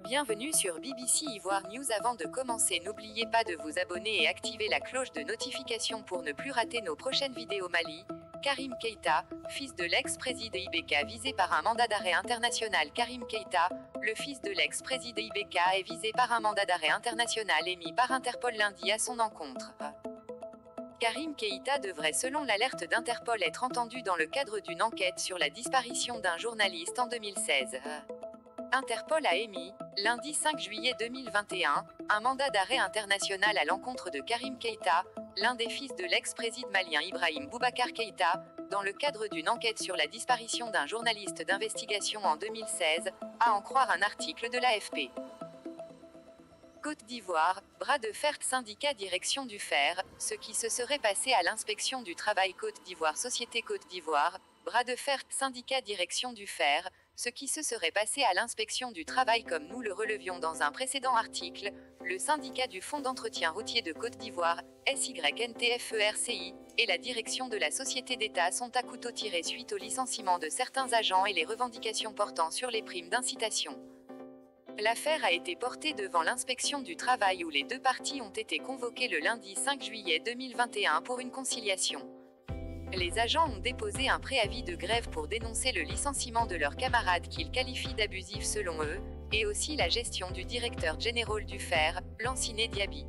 Bienvenue sur BBC Ivoire News. Avant de commencer, n'oubliez pas de vous abonner et activer la cloche de notification pour ne plus rater nos prochaines vidéos. Mali, Karim Keïta, fils de l'ex-président Ibeka visé par un mandat d'arrêt international. Karim Keïta, le fils de l'ex-président Ibeka, est visé par un mandat d'arrêt international émis par Interpol lundi à son encontre. Karim Keïta devrait, selon l'alerte d'Interpol, être entendu dans le cadre d'une enquête sur la disparition d'un journaliste en 2016. Interpol a émis, lundi 5 juillet 2021, un mandat d'arrêt international à l'encontre de Karim Keïta, l'un des fils de l'ex-président malien Ibrahim Boubacar Keïta, dans le cadre d'une enquête sur la disparition d'un journaliste d'investigation en 2016, à en croire un article de l'AFP. Côte d'Ivoire, bras de fer syndicat direction du fer, ce qui se serait passé à l'inspection du travail Côte d'Ivoire Société Côte d'Ivoire, bras de fer syndicat direction du fer, ce qui se serait passé à l'inspection du travail comme nous le relevions dans un précédent article, le syndicat du Fonds d'entretien routier de Côte d'Ivoire, SYNTFERCI, et la direction de la société d'État sont à couteau tiré suite au licenciement de certains agents et les revendications portant sur les primes d'incitation. L'affaire a été portée devant l'inspection du travail où les deux parties ont été convoquées le lundi 5 juillet 2021 pour une conciliation. Les agents ont déposé un préavis de grève pour dénoncer le licenciement de leurs camarades qu'ils qualifient d'abusif selon eux, et aussi la gestion du directeur général du fer, Lanciné Diaby.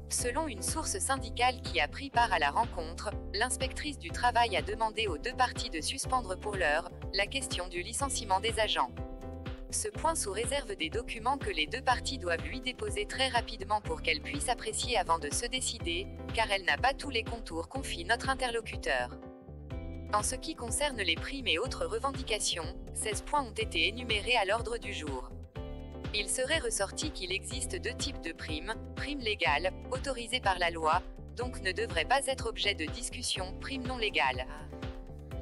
Selon une source syndicale qui a pris part à la rencontre, l'inspectrice du travail a demandé aux deux parties de suspendre pour l'heure la question du licenciement des agents. Ce point sous réserve des documents que les deux parties doivent lui déposer très rapidement pour qu'elle puisse apprécier avant de se décider, car elle n'a pas tous les contours, confie notre interlocuteur. En ce qui concerne les primes et autres revendications, 16 points ont été énumérés à l'ordre du jour. Il serait ressorti qu'il existe deux types de primes, primes légales, autorisées par la loi, donc ne devraient pas être objet de discussion, primes non légales.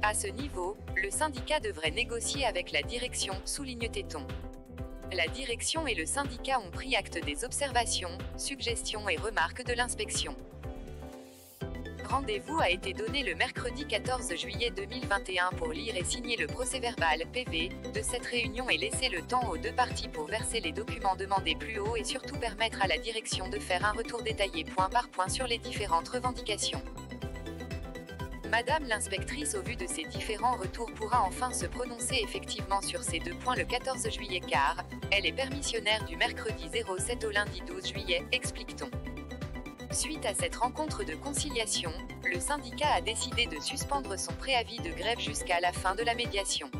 À ce niveau, le syndicat devrait négocier avec la direction, souligne-t-on. La direction et le syndicat ont pris acte des observations, suggestions et remarques de l'inspection. Rendez-vous a été donné le mercredi 14 juillet 2021 pour lire et signer le procès-verbal (PV) de cette réunion et laisser le temps aux deux parties pour verser les documents demandés plus haut et surtout permettre à la direction de faire un retour détaillé point par point sur les différentes revendications. Madame l'inspectrice, au vu de ces différents retours, pourra enfin se prononcer effectivement sur ces deux points le 14 juillet car elle est permissionnaire du mercredi 07 au lundi 12 juillet, explique-t-on. Suite à cette rencontre de conciliation, le syndicat a décidé de suspendre son préavis de grève jusqu'à la fin de la médiation.